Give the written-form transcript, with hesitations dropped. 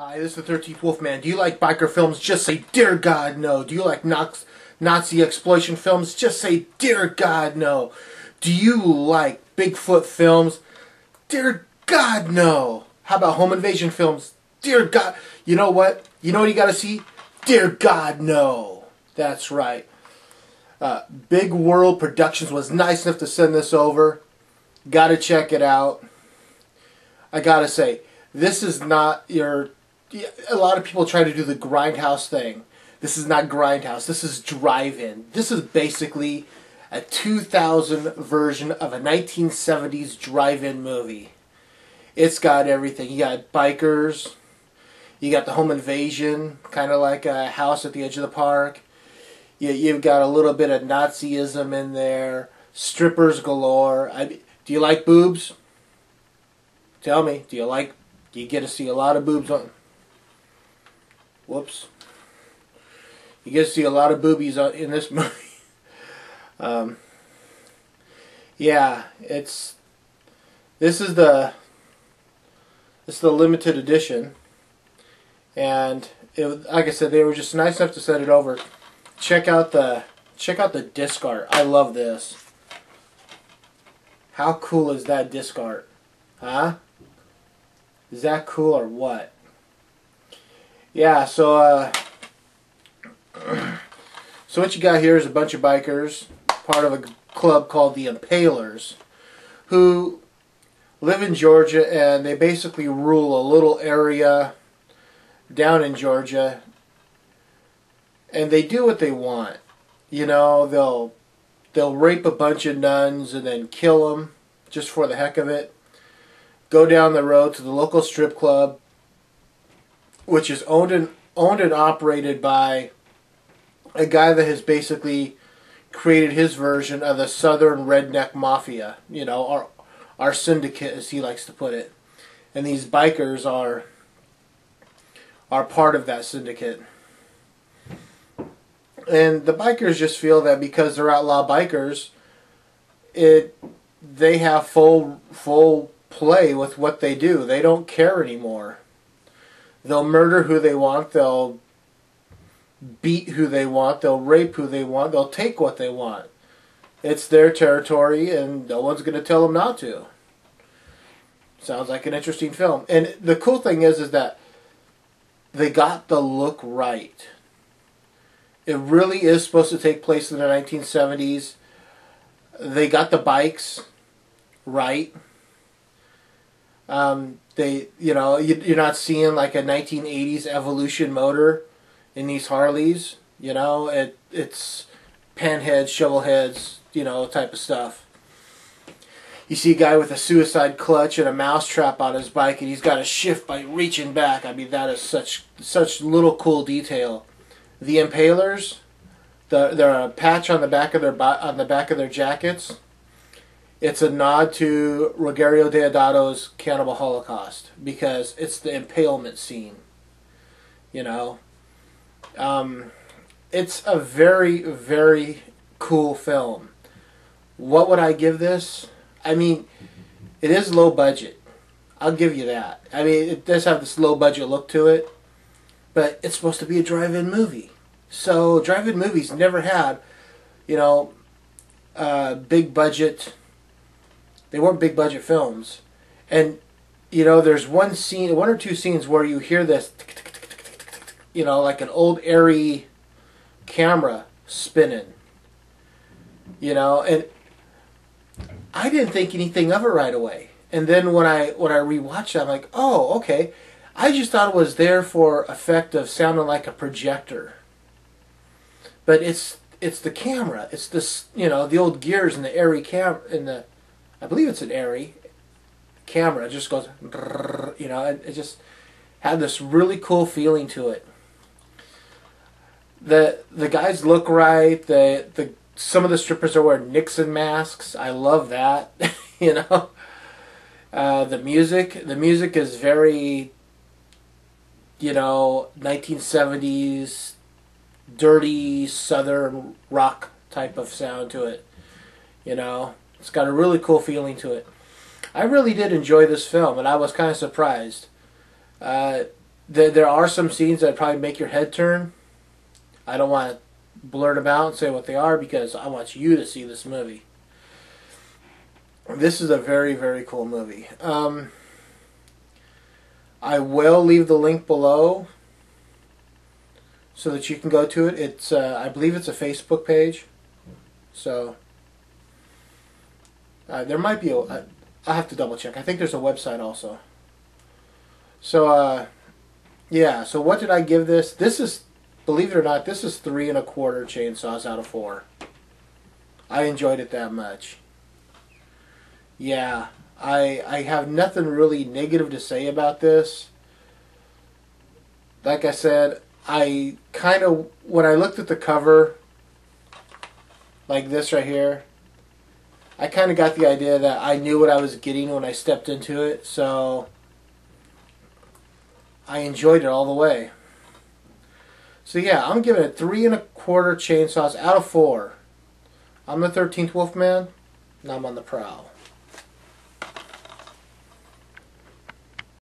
Hi, this is the 13th Wolfman. Do you like biker films? Just say, dear God, no. Do you like Nazi exploitation films? Just say, dear God, no. Do you like Bigfoot films? Dear God, no. How about home invasion films? Dear God. You know what? You know what you gotta see? Dear God, no. That's right. Big World Productions was nice enough to send this over. Gotta check it out. I gotta say, this is not your... A lot of people try to do the Grindhouse thing. This is not Grindhouse. This is Drive-In. This is basically a 2000 version of a 1970s drive-in movie. It's got everything. You got bikers. You got the home invasion, kind of like a house at the edge of the park. You've got a little bit of Nazism in there. Strippers galore. Do you like boobs? Tell me. Do you get to see a lot of boobs on... Whoops. You get to see a lot of boobies in this movie. Yeah, this is the limited edition, and like I said, they were just nice enough to send it over. Check out the disc art. I love this. How cool is that disc art? Huh? Is that cool or what? Yeah, so what you got here is a bunch of bikers, part of a club called the Impalers, who live in Georgia, and they basically rule a little area down in Georgia, and they do what they want. You know, they'll rape a bunch of nuns and then kill them just for the heck of it. Go down the road to the local strip club, which is owned and operated by a guy that has basically created his version of the Southern Redneck Mafia. You know, our syndicate, as he likes to put it. And these bikers are part of that syndicate. And the bikers just feel that because they're outlaw bikers, they have full play with what they do. They don't care anymore. They'll murder who they want. They'll beat who they want. They'll rape who they want. They'll take what they want. It's their territory, and no one's going to tell them not to. Sounds like an interesting film. And the cool thing is that they got the look right. It really is supposed to take place in the 1970s. They got the bikes right. You're not seeing like a 1980s Evolution motor in these Harleys. You know, it's panheads, shovel heads, type of stuff. You see a guy with a suicide clutch and a mousetrap on his bike, and he's got to shift by reaching back. I mean, that is such little cool detail. The Impalers, they're a patch on the back of their jackets. It's a nod to Rogerio Deodato's Cannibal+Holocaust, because it's the impalement scene. It's a very, very cool film. What would I give this? I mean, it is low budget. I'll give you that. I mean, it does have this low budget look to it, but it's supposed to be a drive-in movie. So drive-in movies never had, big budget. They weren't big budget films. And, there's one or two scenes where you hear this, like an old airy camera spinning. And I didn't think anything of it right away. And then when I rewatched it, I'm like, oh, okay. I just thought it was there for effect of sounding like a projector. But it's the camera. It's this, the old gears in the airy camera, I believe it's an airy camera. It just goes, it just had this really cool feeling to it. The guys look right. Some of the strippers are wearing Nixon masks. I love that. The music is very, 1970s dirty Southern rock type of sound to it. It's got a really cool feeling to it. I really did enjoy this film, and I was kind of surprised. There are some scenes that probably make your head turn. I don't want to blurt them out and say what they are because I want you to see this movie. This is a very, very cool movie. I will leave the link below so that you can go to it. It's I believe it's a Facebook page. So there might be I'll have to double check. I think there's a website also. So yeah, so what did I give this? This is, believe it or not, this is 3 1/4 chainsaws out of 4. I enjoyed it that much. Yeah, I have nothing really negative to say about this. Like I said, I kind of, when I looked at the cover, like this right here, I kind of got the idea that I knew what I was getting when I stepped into it, so I enjoyed it all the way. So yeah, I'm giving it 3 1/4 chainsaws out of 4. I'm the 13th Wolfman, and I'm on the prowl.